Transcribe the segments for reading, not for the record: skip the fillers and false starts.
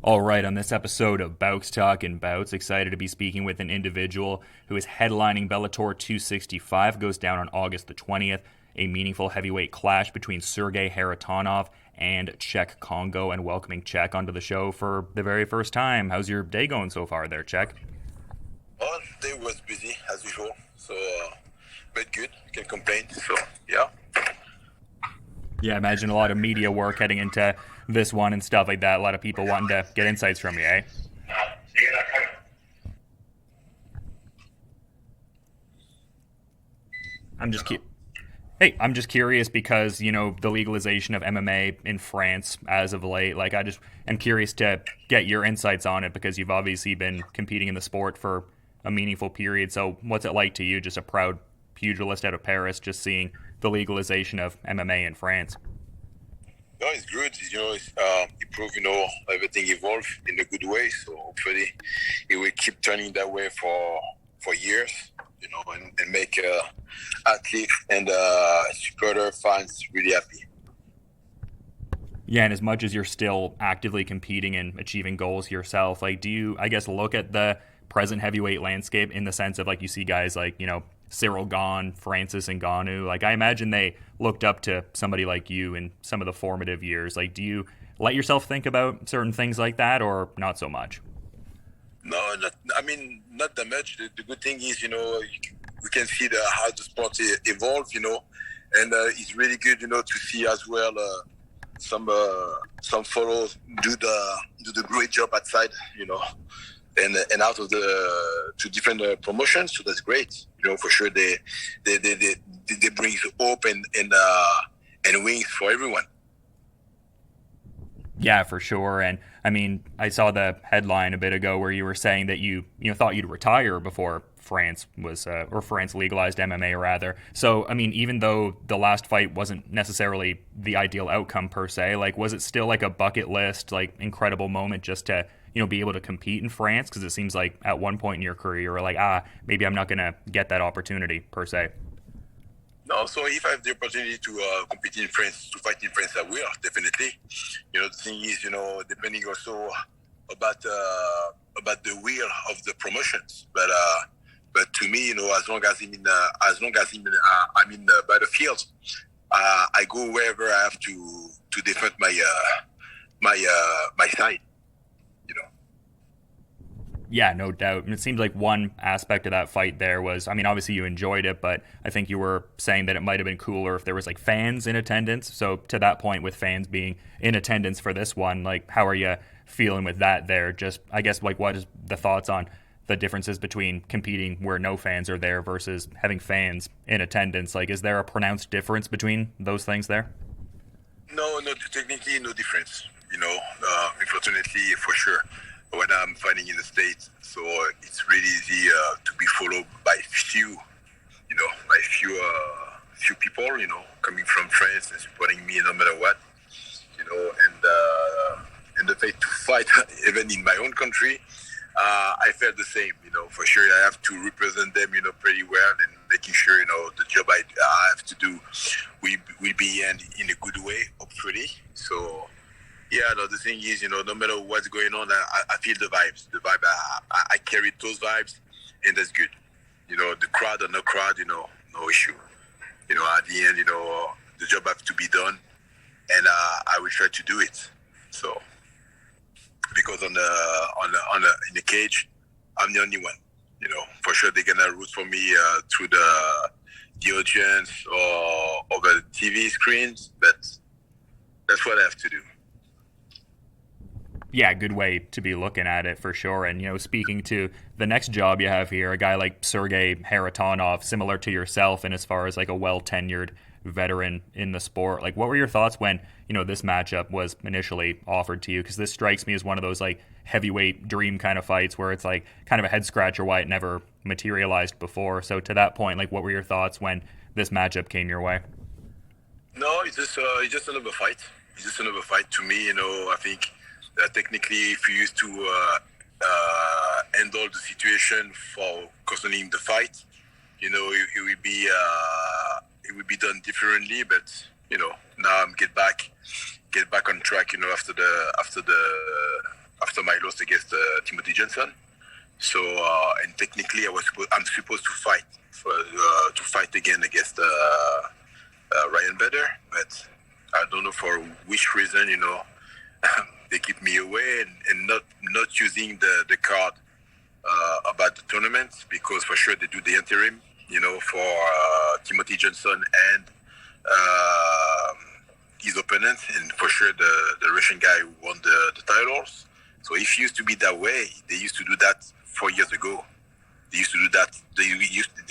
All right, on this episode of Bowks Talking Bouts, excited to be speaking with an individual who is headlining Bellator 265. Goes down on August the 20th. A meaningful heavyweight clash between Sergei Kharitonov and Cheick Kongo, and welcoming Cheick onto the show for the very first time. How's your day going so far there, Cheick? Well, day was busy as usual, but good. Can't complain. So yeah. Yeah, I imagine a lot of media work heading into this one and stuff like that. A lot of people wanting to get insights from you, eh? I'm just cu- Hey, I'm just curious because, the legalization of MMA in France as of late, like I just am curious to get your insights on it because you've obviously been competing in the sport for a meaningful period. So, what's it like to you, just a proud pugilist out of Paris, just seeing the legalization of MMA in France? No, it's good. It's improve. Everything evolve in a good way. So hopefully, it will keep turning that way for years. And make athletes and supporter fans really happy. Yeah, and as much as you're still actively competing and achieving goals yourself, like, do you, I guess, look at the present heavyweight landscape in the sense of like you see guys like Ciryl Gane, Francis Ngannou? Like, I imagine they looked up to somebody like you in some of the formative years. Like, do you let yourself think about certain things like that, or not so much? No, not that much. The good thing is, we can see how the sport evolve, and it's really good, to see as well some fellows do the great job outside, and out of the two different promotions. So that's great, for sure. They bring hope and wings for everyone. Yeah, for sure. And I mean, I saw the headline a bit ago where you were saying that you thought you'd retire before France was or France legalized MMA rather. So I mean, even though the last fight wasn't necessarily the ideal outcome per se, like was it still like a bucket list, like incredible moment just to be able to compete in France? Because it seems like at one point in your career you were like, maybe I'm not gonna get that opportunity per se. No, so if I have the opportunity to compete in France, to fight in France, I will definitely. The thing is, depending also about the will of the promotions. But to me, I'm in the battlefield, I go wherever I have to defend my side. You know. Yeah, no doubt. And it seems like one aspect of that fight there was, I mean, obviously you enjoyed it, but I think you were saying that it might have been cooler if there was like fans in attendance. So to that point, with fans being in attendance for this one, like how are you feeling with that there? Just, I guess, like what is the thoughts on the differences between competing where no fans are there versus having fans in attendance? Like, is there a pronounced difference between those things there? No, technically no difference. Unfortunately, for sure, when I'm fighting in the States, so it's really easy to be followed by few people, coming from France and supporting me no matter what, and the fact to fight even in my own country, I felt the same, for sure. I have to represent them, pretty well, and making sure, the job I have to do will be in a good way, hopefully. So, yeah, no, the thing is, no matter what's going on, I feel the vibes. The vibe, I carry those vibes, and that's good. The crowd or no crowd, no issue. At the end, the job has to be done, and I will try to do it. So, because in the cage, I'm the only one. For sure they're gonna root for me through the audience or over the TV screens, but that's what I have to do. Yeah, good way to be looking at it for sure. And speaking to the next job you have here, a guy like Sergei Kharitonov, similar to yourself, and as far as like a well tenured veteran in the sport, like what were your thoughts when this matchup was initially offered to you? Because this strikes me as one of those like heavyweight dream kind of fights where it's like kind of a head scratcher why it never materialized before. So to that point, like what were your thoughts when this matchup came your way? No, it's just another fight. It's just another fight to me. I think that technically, if you used to handle the situation for concerning the fight, it will be done differently. But now I'm get back on track. After the after my loss against Timothy Johnson. So and technically I'm supposed to fight to fight again against Ryan Bader, but I don't know for which reason, they keep me away and not using the card about the tournament, because for sure they do the interim, for Timothy Johnson and his opponent, and for sure the Russian guy who won the titles. So if it used to be that way, they used to do that 4 years ago. They used to do that. They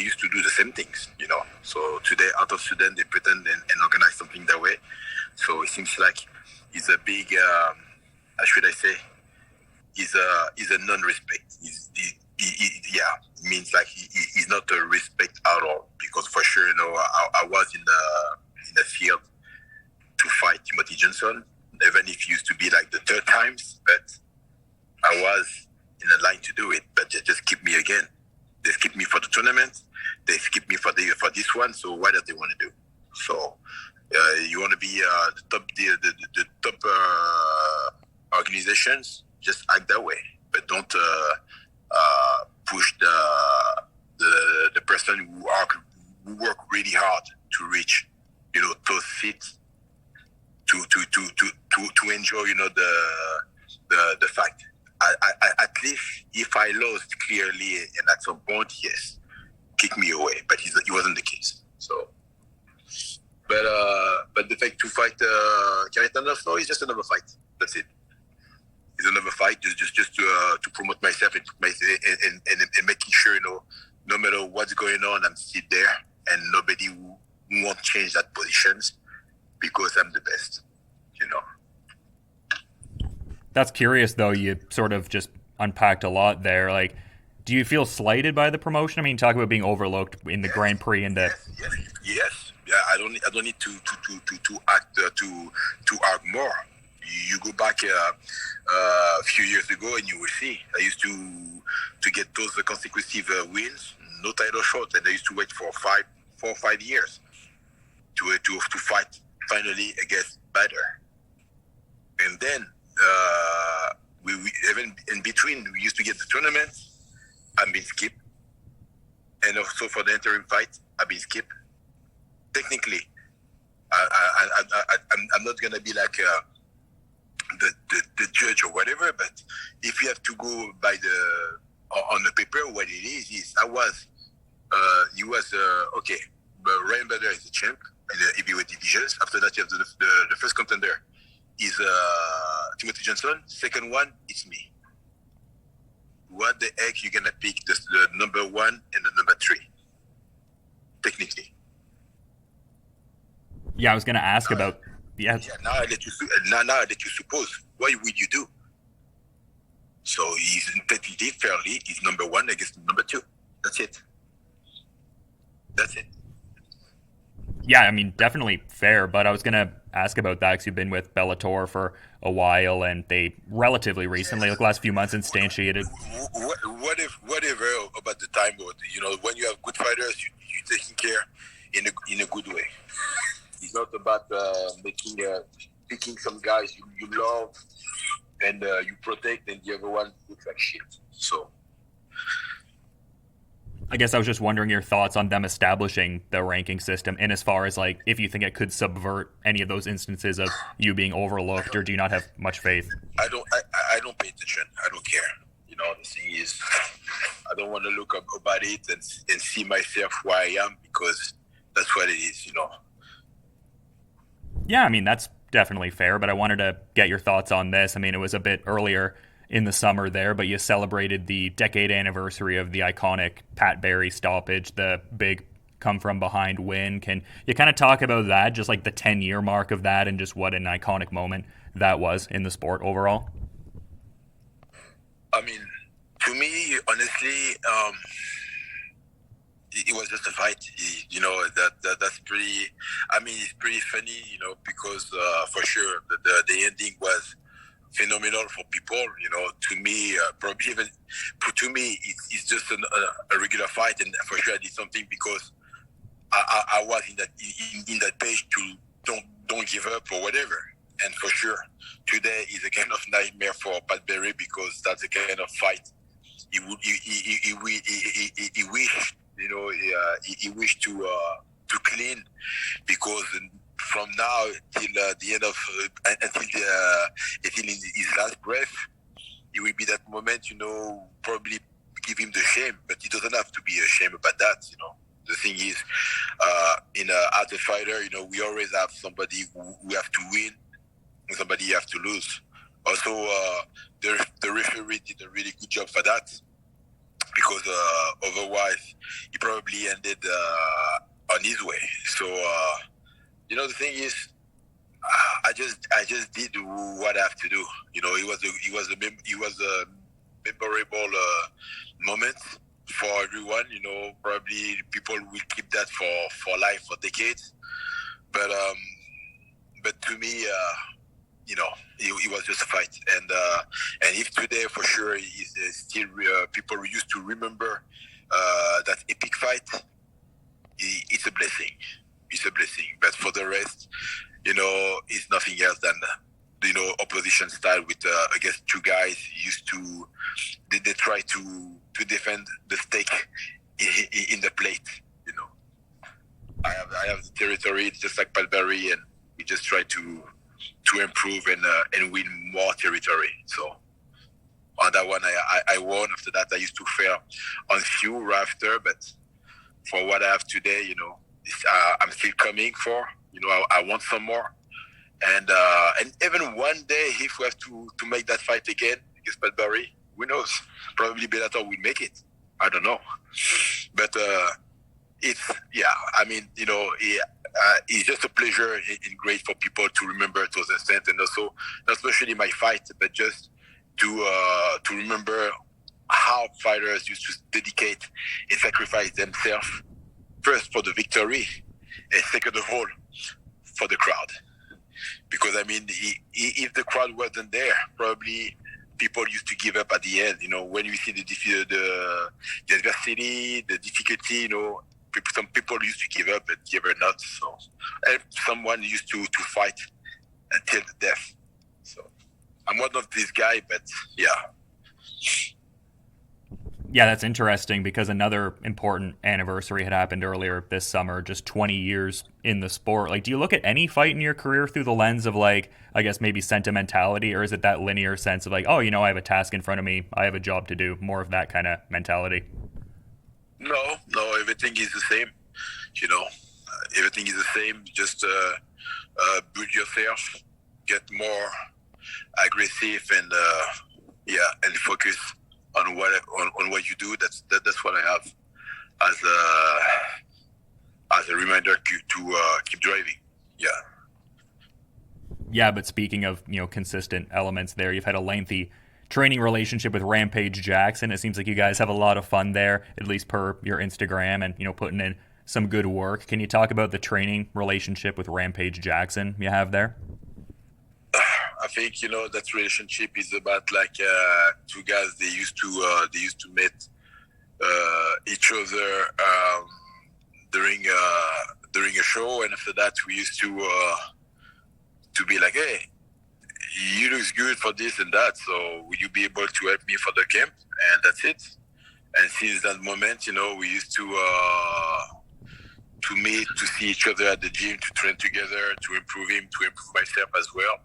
used to do the same things, So today, out of Sudan, they pretend and organize something that way. So it seems like it's a big, how should I say, is a non-respect. It means like he's not a respect at all, because for sure, I was in the field to fight Timothy Johnson, even if it used to be like the third times, but I was in the line to do it, but they just keep me again. They skip me for the tournament. They skip me for this one. So what do they want to do? So you want to be the top organizations, just act that way, but don't push the person who work really hard to reach those seats to enjoy the fact. At least if I lost clearly and at some point, yes, kick me away, but it wasn't the case. So, but the fact to fight Kharitonov, no, it's just another fight. That's it. It's another fight, just to promote myself and making sure no matter what's going on, I'm still there, and nobody won't change that positions because I'm the best. That's curious, though. You sort of just unpacked a lot there. Like, do you feel slighted by the promotion? I mean, talk about being overlooked in the Grand Prix and yes. Yeah, I don't need to act more. You go back a few years ago, and you will see. I used to get those consecutive wins, no title shot, and I used to wait for 4 or 5 years to fight finally against Bader, and then. We even in between, we used to get the tournament. I've been skipped, and also for the interim fight, I've been skipped. Technically, I'm not gonna be like the judge or whatever, but if you have to go by on the paper, what it is he was okay. But Ryan Bader is the champ in the heavyweight divisions. After that, you have the first contender is Timothy Johnson. Second one, it's me. What the heck you gonna pick the number 1 and the number 3? Technically. Yeah, I was gonna ask about. Yeah. Now I let you suppose. What would you do? So he's technically fairly he's number 1 against number 2. That's it. Yeah, I mean, definitely fair, but I was going to ask about that because you've been with Bellator for a while, and they relatively recently, like last few months, instantiated. Whatever about the time, when you have good fighters, you're taking care in a good way. It's not about picking some guys you love and you protect, and the other one looks like shit. So. I guess I was just wondering your thoughts on them establishing the ranking system, and as far as like if you think it could subvert any of those instances of you being overlooked, or do you not have much faith? I don't pay attention. I don't care. The thing is, I don't want to look up about it and see myself where I am, because that's what it is. Yeah, I mean, that's definitely fair, but I wanted to get your thoughts on this. I mean, it was a bit earlier in the summer there, but you celebrated the decade anniversary of the iconic Pat Barry stoppage, the big come from behind win. Can you kind of talk about that, just like the 10-year mark of that, and just what an iconic moment that was in the sport overall? I mean, to me, honestly, it was just a fight. That's pretty. I mean, it's pretty funny, because for sure the ending was phenomenal for people. To me, probably even to me, it's just a regular fight, and for sure I did something because I was in that page to don't give up or whatever. and for sure, today is a kind of nightmare for Pat Berry because that's the kind of fight he wished, he wished to clean because from now till the end of until his last breath, it will be that moment, probably give him the shame, but he doesn't have to be ashamed about that. The thing is, as a fighter, we always have somebody who have to win and somebody you have to lose. Also, the referee did a really good job for that because otherwise he probably ended on his way. So, the thing is, I just did what I have to do. It was a memorable moment for everyone. Probably people will keep that for life, for decades. But to me, it was just a fight. And if today for sure is still people used to remember that epic fight, it's a blessing. It's a blessing. But for the rest, it's nothing else than opposition style with against two guys used to they try to defend the stake in the plate. I have the territory just like Palberry, and we just try to improve and win more territory. So on that one, I won. After that, I used to fail on few after, but for what I have today, I'm still coming for. I want some more. And even one day, if we have to make that fight again against Palberry, who knows? Probably Bellator will make it. I don't know. But it's just a pleasure and great for people to remember to the extent, and also not especially my fight, but just to remember how fighters used to dedicate and sacrifice themselves first for the victory, and second of all for the crowd. Because if the crowd wasn't there, probably people used to give up at the end. When you see the adversity, the difficulty, some people used to give up, but they were not. So, and someone used to fight until the death. So, I'm one of these guys, but yeah. Yeah, that's interesting because another important anniversary had happened earlier this summer, just 20 years in the sport. Like, do you look at any fight in your career through the lens of, like, I guess maybe sentimentality, or is it that linear sense of like, oh, I have a task in front of me, I have a job to do, more of that kind of mentality? No, everything is the same. Everything is the same. Just build yourself, get more aggressive, and and focus on what you do. That's what I have as a reminder to keep driving. Yeah. Yeah, but speaking of consistent elements, there you've had a lengthy training relationship with Rampage Jackson. It seems like you guys have a lot of fun there, at least per your Instagram, and putting in some good work. Can you talk about the training relationship with Rampage Jackson you have there? I think that relationship is about like two guys. They used to meet each other during a show, and after that we used to be like, hey, you look good for this and that, so will you be able to help me for the camp? And that's it. And since that moment, we used to meet, to see each other at the gym, to train together, to improve him, to improve myself as well.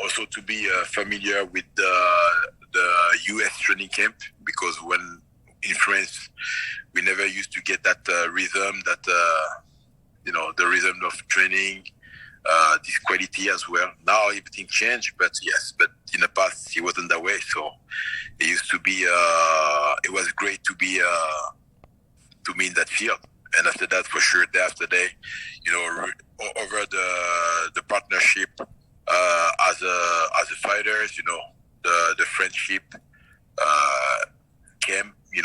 Also to be familiar with the US training camp, because when in France we never used to get that rhythm, that the rhythm of training, this quality as well. Now everything changed, but in the past it wasn't that way. So it used to be it was great to be in that field. And after that, for sure, day after day, over the partnership as a fighters, the friendship came in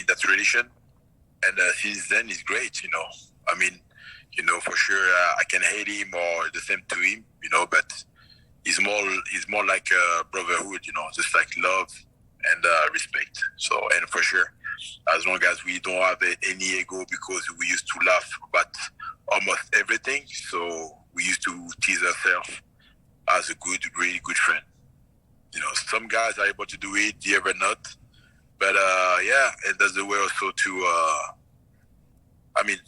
that relation, and since then it's great. For sure, I can hate him or the same to him, but it's more like a brotherhood, just like love and respect. So, and for sure, as long as we don't have any ego, because we used to laugh about almost everything. So we used to tease ourselves as a good, really good friend. Some guys are able to do it, the other not. But yeah, and that's the way also to. I mean,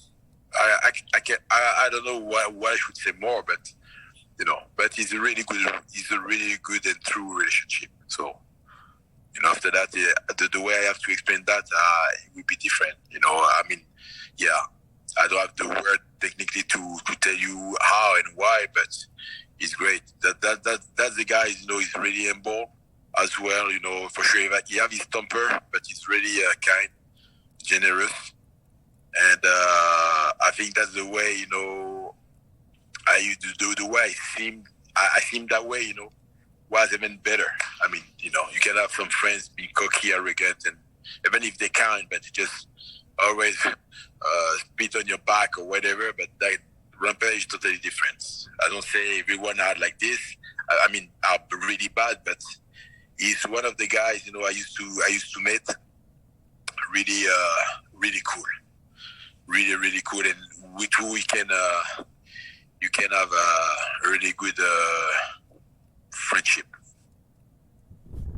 I can I don't know what I should say more, but but it's a really good and true relationship. So after that, the way I have to explain that, it will be different. I mean, yeah, I don't have the word technically to tell you how and why, but it's great. That's the guy. He's really humble as well. For sure, he have his temper, but he's really kind, generous, and I think that's the way. I used to do the way I seem that way. Was even better. I mean, you can have some friends be cocky, arrogant, and even if they kind, but just always spit on your back or whatever. But that Rampage is totally different. I don't say everyone are like this. I mean, are really bad, but he's one of the guys I used to meet. Really, really cool. Really, really cool, and with who you can have a really good friendship.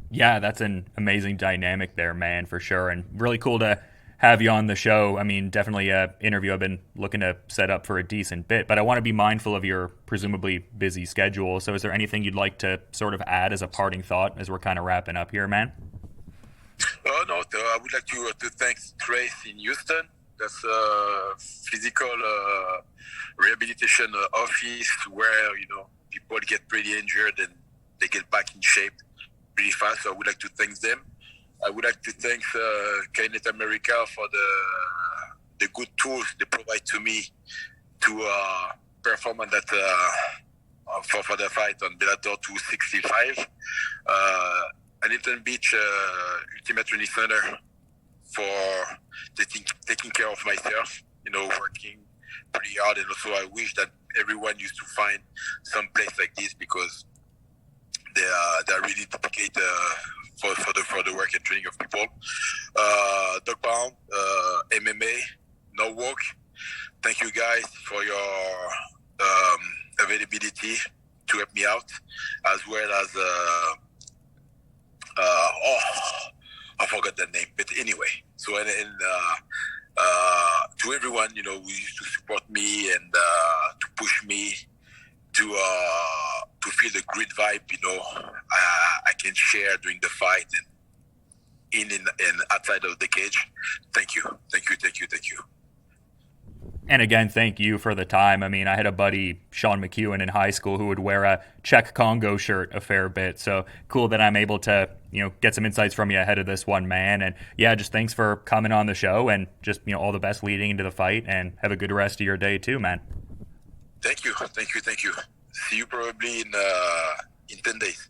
Yeah, that's an amazing dynamic there, man, for sure. And really cool to have you on the show. I mean, definitely an interview I've been looking to set up for a decent bit, but I want to be mindful of your presumably busy schedule. So is there anything you'd like to sort of add as a parting thought as we're kind of wrapping up here, man? Oh, no, I would like to thank Trace in Houston. That's a physical rehabilitation office where, people get pretty injured and they get back in shape pretty fast. So I would like to thank them. I would like to thank Kainet America for the good tools they provide to me to perform on that for the fight on Bellator 265. Hamilton Beach Ultimate Training Center for taking care of myself, working pretty hard. And also I wish that everyone used to find some place like this because they're really dedicated for the work and training of people. Dog Pound, MMA, Norwalk. Thank you guys for your availability to help me out, as well as I forgot the name, but anyway. So and to everyone, who used to support me and to push me to feel the great vibe, I can share during the fight and in and outside of the cage. Thank you. And again, thank you for the time. I mean, I had a buddy, Sean McEwen, in high school who would wear a Cheick Kongo shirt a fair bit. So cool that I'm able to, get some insights from you ahead of this one, man. And yeah, just thanks for coming on the show and just, all the best leading into the fight and have a good rest of your day too, man. Thank you. See you probably in 10 days.